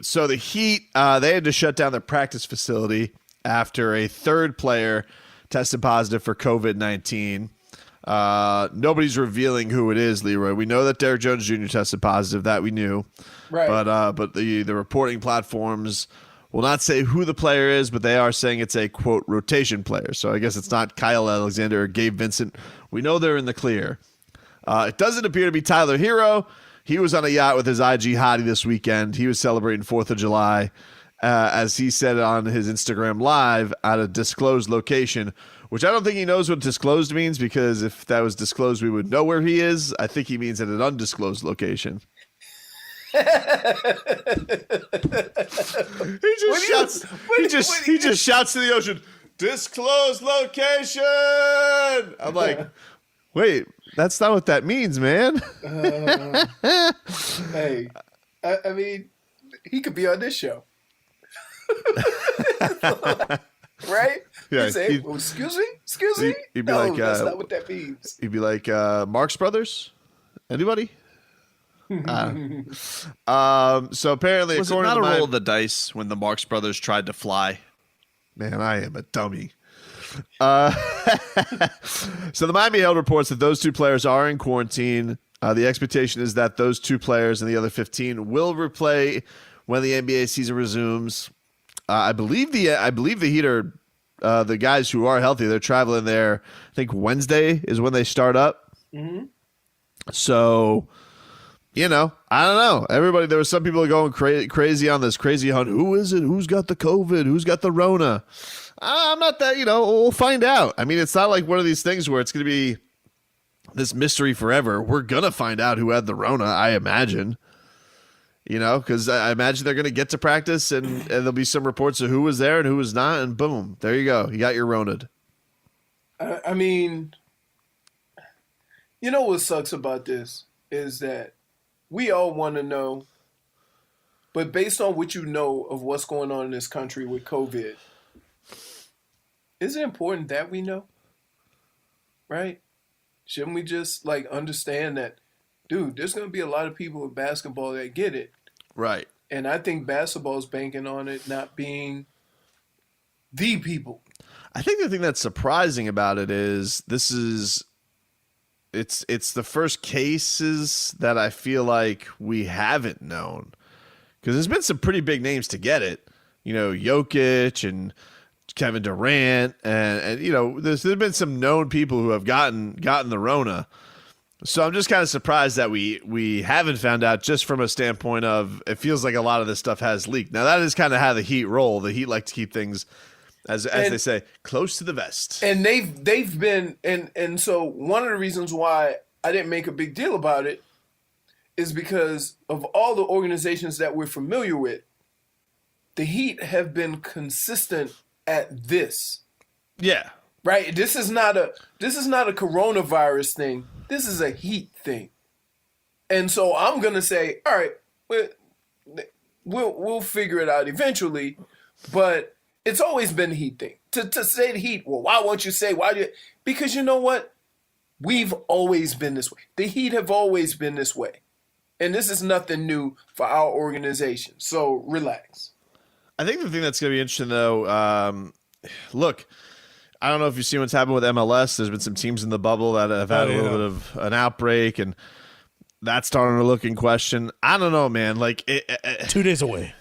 So the Heat, they had to shut down their practice facility after a third player tested positive for COVID-19. Nobody's revealing who it is, Leroy. We know that Derrick Jones Jr. tested positive. That we knew. Right. But the reporting platforms will not say who the player is, but they are saying it's a, quote, rotation player. So I guess it's not Kyle Alexander or Gabe Vincent. We know they're in the clear. It doesn't appear to be Tyler Herro. He was on a yacht with his IG hottie this weekend. He was celebrating 4th of July, as he said on his Instagram Live, at a disclosed location, which I don't think he knows what disclosed means, because if that was disclosed, we would know where he is. I think he means at an undisclosed location. He just shouts to the ocean, "Disclosed location." I'm like, wait, that's not what that means, man. Hey, I mean, he could be on this show. Right? Yeah. He'd say, excuse me? He'd be no, like, that's not what that means. He'd be like, Marx Brothers? Anybody? So apparently, was it not a roll of the dice when the Marx Brothers tried to fly? Man, I am a dummy. So the Miami Herald reports that those two players are in quarantine. The expectation is that those two players and the other 15 will replay when the NBA season resumes. I believe the Heat are the guys who are healthy. They're traveling there. I think Wednesday is when they start up. Mm-hmm. So, I don't know. Everybody, there were some people going crazy on this crazy hunt. Who is it? Who's got the COVID? Who's got the Rona? I'm not that, we'll find out. I mean, it's not like one of these things where it's going to be this mystery forever. We're going to find out who had the Rona, I imagine. Because I imagine they're going to get to practice and there'll be some reports of who was there and who was not. And boom, there you go. You got your Rona'd. I mean, what sucks about this is that we all want to know, but based on what you know of what's going on in this country with COVID, is it important that we know? Right? Shouldn't we just understand that, dude, there's going to be a lot of people with basketball that get it. Right. And I think basketball is banking on it not being the people. I think the thing that's surprising about it is it's the first cases that I feel like we haven't known. Because there's been some pretty big names to get it. Jokic and Kevin Durant and there's been some known people who have gotten the Rona. So I'm just kind of surprised that we haven't found out, just from a standpoint of it feels like a lot of this stuff has leaked. Now that is kind of how the Heat roll. The Heat like to keep things, as they say, close to the vest. And they've been and so one of the reasons why I didn't make a big deal about it is because of all the organizations that we're familiar with, the Heat have been consistent at this. Yeah. Right? This is not a coronavirus thing. This is a Heat thing. And so I'm going to say, all right, we'll figure it out eventually, but it's always been the Heat thing. To say the Heat, well, why won't you say, because you know what? We've always been this way. The Heat have always been this way. And this is nothing new for our organization. So relax. I think the thing that's going to be interesting, though, look, I don't know if you've seen what's happened with MLS. There's been some teams in the bubble that have had a little bit of an outbreak, and that's starting to look in question. I don't know, man. 2 days away.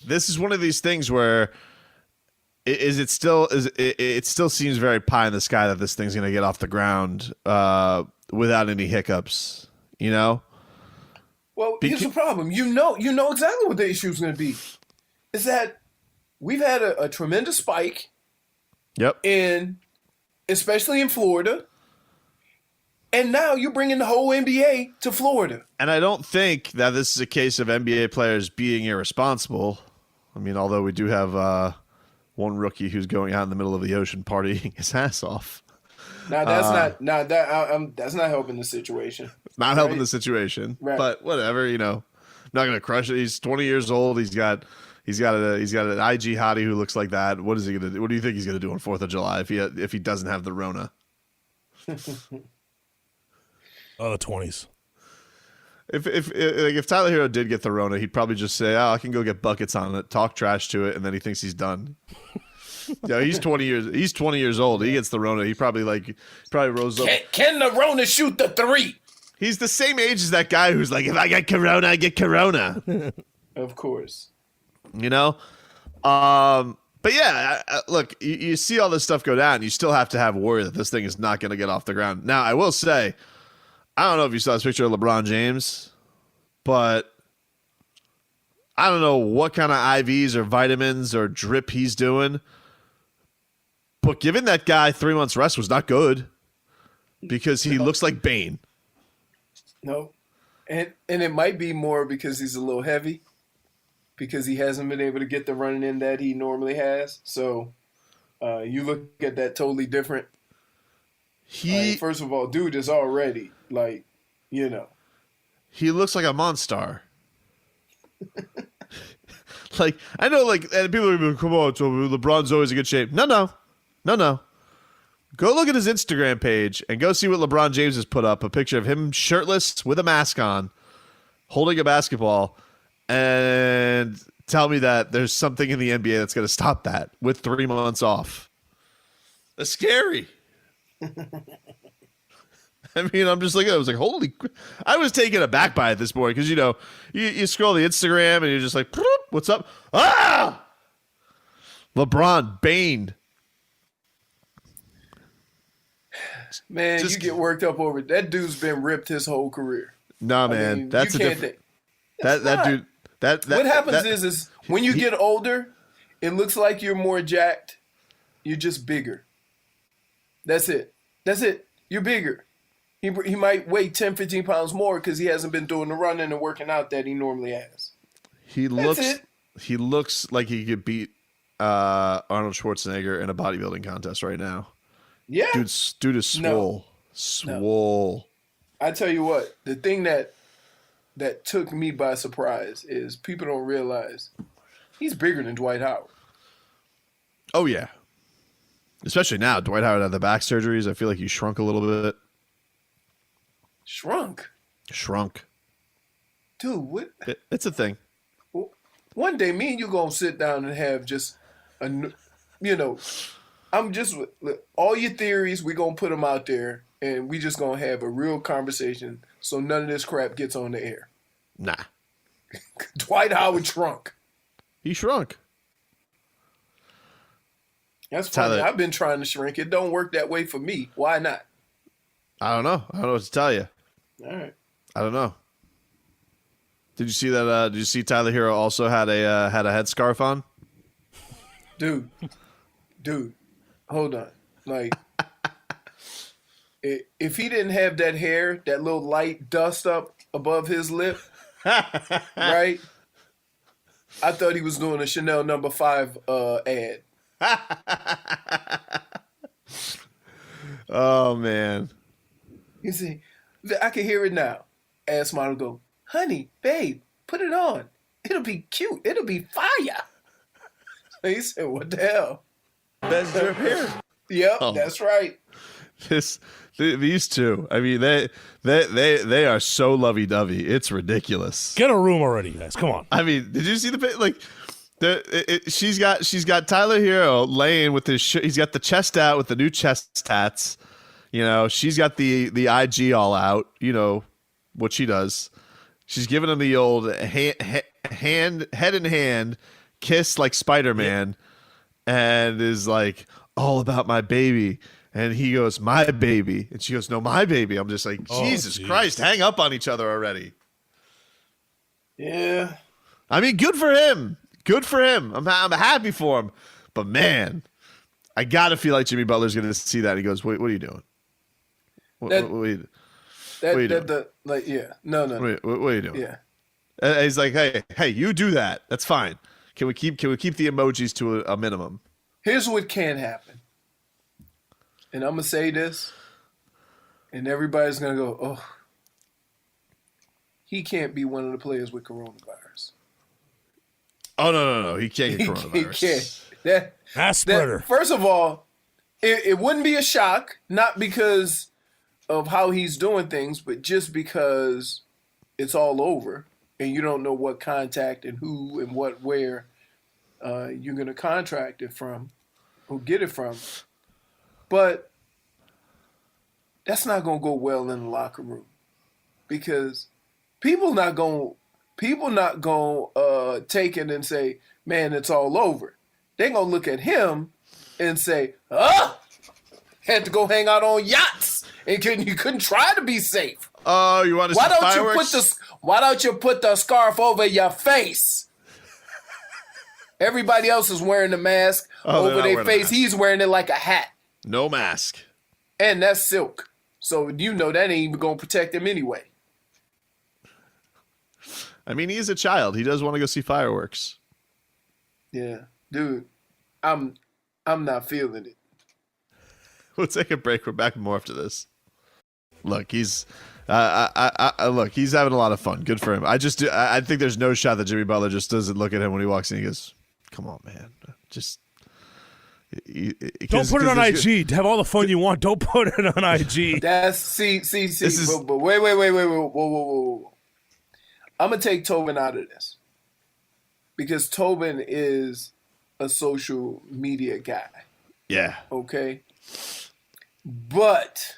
This is one of these things where it still seems very pie in the sky that this thing's going to get off the ground without any hiccups. Well, here's the problem. You know exactly what the issue is going to be. Is that we've had a tremendous spike. Yep. Especially in Florida. And now you're bringing the whole NBA to Florida. And I don't think that this is a case of NBA players being irresponsible. I mean, although we do have one rookie who's going out in the middle of the ocean partying his ass off. Now that's not helping the situation. It's not helping the situation. Right. But whatever, I'm not going to crush it. He's 20 years old. He's got an IG hottie who looks like that. What is he gonna do? What do you think he's gonna do on 4th of July if he doesn't have the Rona? Oh, the 20s. if Tyler Herro did get the Rona, he'd probably just say, "Oh, I can go get buckets on it, talk trash to it," and then he thinks he's done. Yeah, he's 20 years. He's 20 years old. He gets the Rona. He probably rose up. Can the Rona shoot the three? He's the same age as that guy who's like, if I get Corona, I get Corona. Of course. You know? But yeah, look, you see all this stuff go down. You still have to have worry that this thing is not going to get off the ground. Now, I will say, I don't know if you saw this picture of LeBron James, but I don't know what kind of IVs or vitamins or drip he's doing. But giving that guy 3 months rest was not good because he looks like Bane. No. And it might be more because he's a little heavy, because he hasn't been able to get the running in that he normally has. So you look at that totally different. First of all, dude is already like, you know. He looks like a monster. Like, I know, like, and people are like, come on, so LeBron's always in good shape. No. Go look at his Instagram page and go see what LeBron James has put up. A picture of him shirtless with a mask on, holding a basketball, and tell me that there's something in the NBA that's going to stop that with 3 months off. That's scary. I mean, I'm just like, I was like, holy, I was taken aback by it this morning because, you know, you scroll the Instagram and you're just like, what's up? Ah! LeBron, Bane. Man, you get worked up over it. That dude's been ripped his whole career. No, man. I mean, that's a different. That dude. What happens is when you get older, it looks like you're more jacked. You're just bigger. That's it. You're bigger. He might weigh 10, 15 pounds more because he hasn't been doing the running and working out that he normally has. He looks like he could beat Arnold Schwarzenegger in a bodybuilding contest right now. Yeah. Dude is swole. Swole. I tell you what, the thing that took me by surprise is people don't realize he's bigger than Dwight Howard. Oh, yeah. Especially now. Dwight Howard had the back surgeries. I feel like he shrunk a little bit. Shrunk? Dude, what? It's a thing. One day, me and you going to sit down and have just, I'm just, all your theories, we going to put them out there, and we just going to have a real conversation so none of this crap gets on the air. Nah. Dwight Howard shrunk. He shrunk. That's funny. I've been trying to shrink. It don't work that way for me. Why not? I don't know. I don't know what to tell you. All right. I don't know. Did you see that? Did you see Tyler Herro also had a headscarf on? Dude, hold on. Like, if he didn't have that hair, that little light dust up above his lip, right? I thought he was doing a Chanel No. 5 ad. Oh man! You see, I can hear it now. Ass model go, honey, babe, put it on. It'll be cute. It'll be fire. He said, what the hell? Best drip hair. Yep, that's right. These two. I mean, they are so lovey-dovey. It's ridiculous. Get a room already, guys. Come on. I mean, did you see she's got Tyler Herro laying with his he's got the chest out with the new chest tats. You know, she's got the IG all out. You know what she does. She's giving him the old head in hand kiss like Spider-Man, and is like all about my baby. And he goes, my baby. And she goes, no, my baby. I'm just like, Jesus Christ, hang up on each other already. Yeah. I mean, good for him. Good for him. I'm happy for him. But, man, I got to feel like Jimmy Butler's going to see that. He goes, wait, what are you doing? What are you doing? No. What are you doing? Yeah. He's like, hey, you do that. That's fine. Can we keep the emojis to a minimum? Here's what can happen. And I'm going to say this, and everybody's going to go, oh, he can't be one of the players with coronavirus. Oh, no. He can't get coronavirus. He can't. Asperger. First of all, it wouldn't be a shock, not because of how he's doing things, but just because it's all over, and you don't know what contact and who and what where you're going to contract it from or get it from. But that's not going to go well in the locker room because people not going to take it and say, man, it's all over. They're going to look at him and say, had to go hang out on yachts and you couldn't try to be safe. Oh, you want to see fireworks? Why don't you put the scarf over your face? Everybody else is wearing the mask over their face. He's wearing it like a hat. No mask. And that's silk. So you know that ain't even going to protect him anyway. I mean, he's a child. He does want to go see fireworks. Yeah. Dude, I'm not feeling it. We'll take a break. We're back more after this. Look, he's he's having a lot of fun. Good for him. I think there's no shot that Jimmy Butler just doesn't look at him when he walks in. He goes, "Come on, man, just." Don't put it on IG. Have all the fun you want. Don't put it on IG. That's see. But wait. Whoa. I'm gonna take Tobin out of this because Tobin is a social media guy. Yeah. Okay. But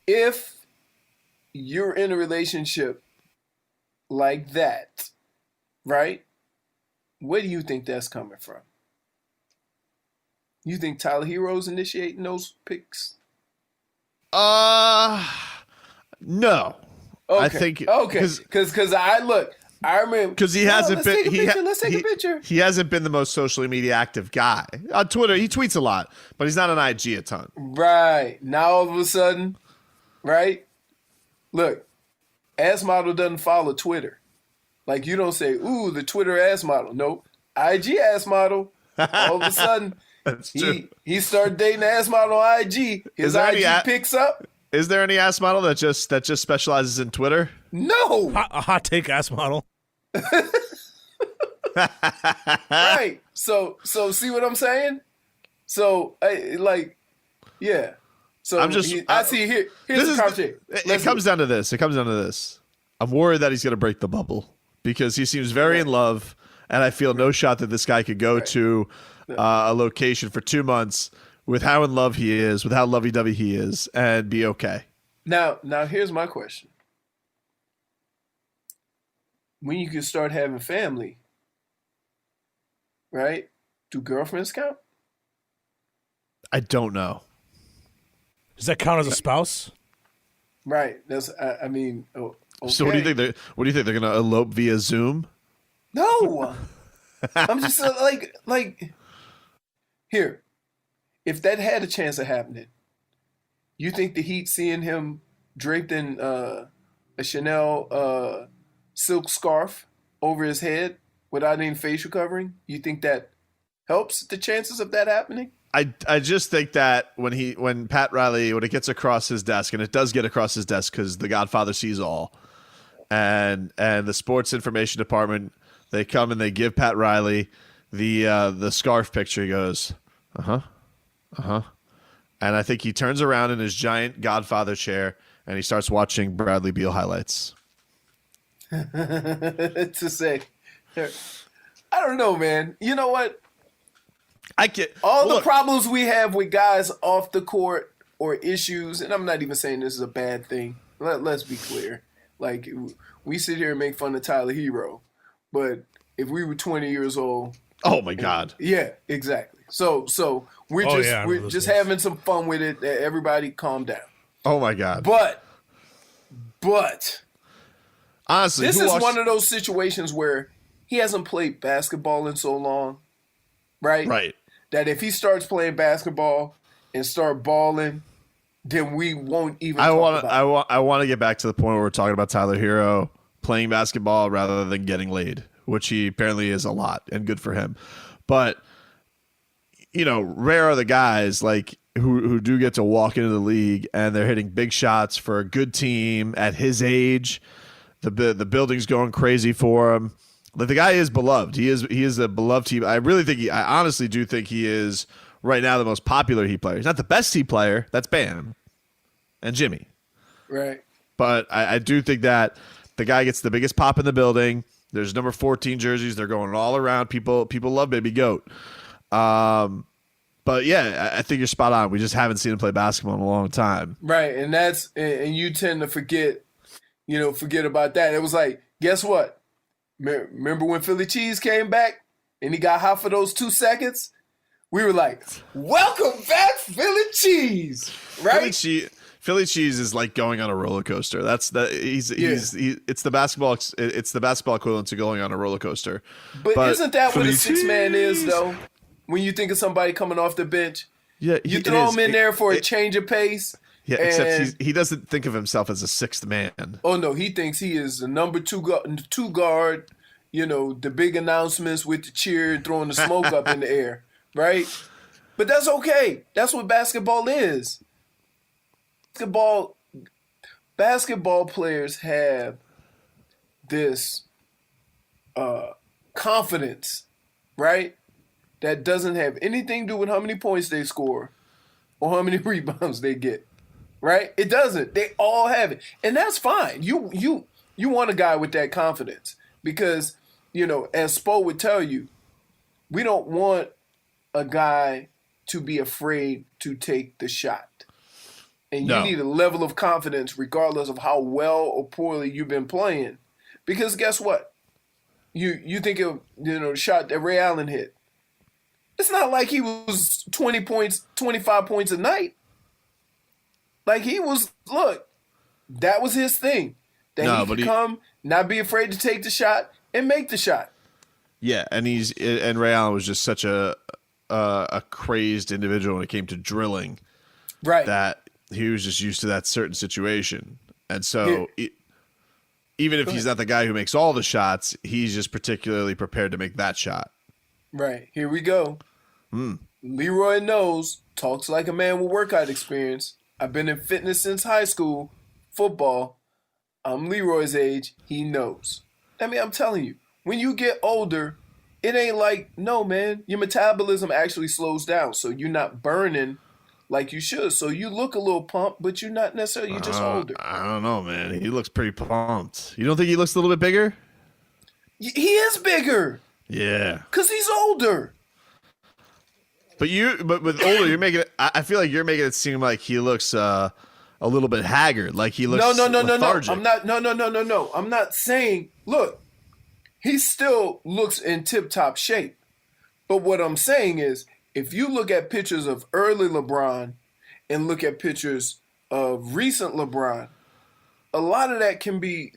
if you're in a relationship like that, right? Where do you think that's coming from? You think Tyler Herro's initiating those picks? No. Okay. I think because I remember because he hasn't been. Let's take a picture. He hasn't been the most socially media active guy on Twitter. He tweets a lot, but he's not on IG a ton. Right now, all of a sudden, right? Look, ass model doesn't follow Twitter. Like you don't say, "Ooh, the Twitter ass model." Nope, IG ass model. All of a sudden, he started dating the ass model on IG. His IG picks up. Is there any ass model that just specializes in Twitter? No. A hot take ass model. Right. So see what I'm saying? So yeah. So I see here. Here's the conversation. It comes down to this. I'm worried that he's going to break the bubble because he seems very in love, and I feel no shot that this guy could go to a location for 2 months with how in love he is, with how lovey-dovey he is, and be okay. Now here's my question. When you can start having family, right? Do girlfriends count? I don't know. Does that count as a spouse? Right. That's. I mean. Okay. So what do you think? What do you think they're going to elope via Zoom? No. I'm just like. Here, if that had a chance of happening, you think the Heat seeing him draped in a Chanel silk scarf over his head without any facial covering, you think that helps the chances of that happening? I just think that when Pat Riley, when it gets across his desk, and it does get across his desk because the Godfather sees all, and the sports information department, they come and they give Pat Riley the scarf picture. He goes, and I think he turns around in his giant Godfather chair and he starts watching Bradley Beal highlights. To say, I don't know, man. You know what? The problems we have with guys off the court or issues, and I'm not even saying this is a bad thing. Let's be clear. Like, we sit here and make fun of Tyler Herro, but if we were 20 years old, oh my God, yeah, exactly. So we're just having some fun with it. Everybody, calm down. Oh my God, but honestly, this is one of those situations where he hasn't played basketball in so long, right? Right. That if he starts playing basketball and start balling, then we won't even. I want to get back to the point where we're talking about Tyler Herro playing basketball rather than getting laid, which he apparently is a lot, and good for him. But rare are the guys like who do get to walk into the league and they're hitting big shots for a good team at his age. The building's going crazy for him. Like, the guy is beloved. He is a beloved team. I honestly do think he is right now the most popular Heat player. He's not the best Heat player. That's Bam and Jimmy. Right. But I do think that the guy gets the biggest pop in the building. There's number 14 jerseys. They're going all around. People love Baby Goat. But yeah, I think you're spot on. We just haven't seen him play basketball in a long time. Right, and you tend to forget about that. It was like, guess what? Remember when Philly Cheese came back and he got hot for those 2 seconds? We were like, welcome back, Philly Cheese, right? Philly Cheese is like going on a roller coaster. It's the basketball equivalent to going on a roller coaster. But isn't that what Philly a six man Cheese is though? When you think of somebody coming off the bench, yeah, you throw him in there for a change of pace. Yeah, except he doesn't think of himself as a sixth man. Oh no, he thinks he is the number two guard. You know, the big announcements with the cheer, throwing the smoke up in the air, right? But that's okay. That's what basketball is. Basketball players have this confidence, right? That doesn't have anything to do with how many points they score or how many rebounds they get, right? It doesn't. They all have it, and that's fine. You want a guy with that confidence because, you know, as Spo would tell you, we don't want a guy to be afraid to take the shot. And you need a level of confidence regardless of how well or poorly you've been playing. Because guess what? You think of, the shot that Ray Allen hit. It's not like he was 20 points, 25 points a night. Like he was, that was his thing. That he could come, not be afraid to take the shot, and make the shot. Yeah, and Ray Allen was just such a crazed individual when it came to drilling. Right. That he was just used to that certain situation. And so even if he's not the guy who makes all the shots, he's just particularly prepared to make that shot. Right. Here we go. Leroy knows, talks like a man with workout experience. I've been in fitness since high school, football. I'm Leroy's age. He knows. I mean, I'm telling you, when you get older, it ain't like, no, man, your metabolism actually slows down. So you're not burning like you should. So you look a little pumped, but you're not necessarily, you're just older. I don't know, man. He looks pretty pumped. You don't think he looks a little bit bigger? He is bigger. Yeah. Because he's older. But with older, you're making it, I feel like you're making it seem like he looks a little bit haggard. Like he looks lethargic. No. I'm not saying, look, he still looks in tip-top shape. But what I'm saying is, if you look at pictures of early LeBron and look at pictures of recent LeBron, a lot of that can be,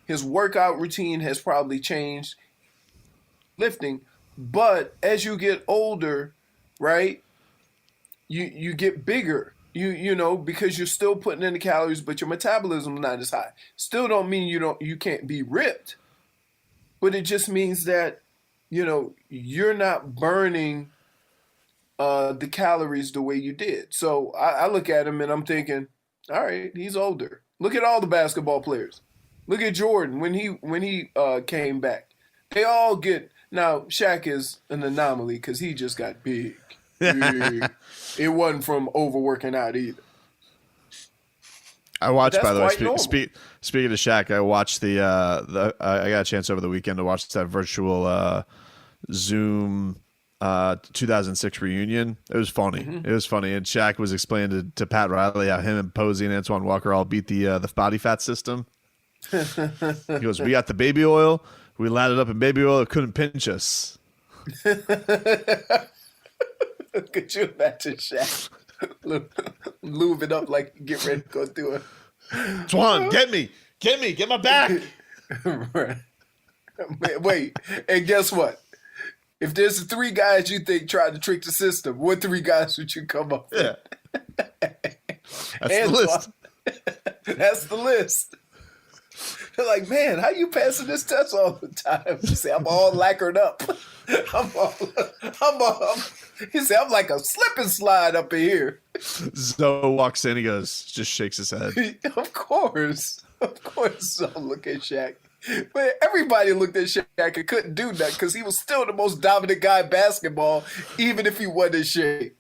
his workout routine has probably changed, lifting. But as you get older, right, you get bigger. Because you're still putting in the calories, but your metabolism is not as high. Still don't mean you can't be ripped. But it just means that, you're not burning the calories the way you did. So I look at him and I'm thinking, all right, he's older. Look at all the basketball players. Look at Jordan when he came back. They all get. Now Shaq is an anomaly because he just got big. It wasn't from overworking out either. I watched, by the way, speaking of Shaq, I watched I got a chance over the weekend to watch that virtual Zoom 2006 reunion. It was funny. Mm-hmm. It was funny. And Shaq was explaining to Pat Riley how him and Posey and Antoine Walker all beat the body fat system. He goes, we got the baby oil. We lathered up in baby oil. It couldn't pinch us. Could you imagine Shaq lube it up like get ready to go through it? Twan, get my back. Right. Wait, and guess what? If there's 3 guys you think tried to trick the system, what 3 guys would you come up with? Yeah. That's the list. That's the list. They're like, man, how you passing this test all the time? You say, I'm all lacquered up. He said, I'm like a slip and slide up in here. Zoe walks in, he goes, just shakes his head. Of course. Zoe look at Shaq. But everybody looked at Shaq and couldn't do that because he was still the most dominant guy in basketball, even if he wasn't in shape.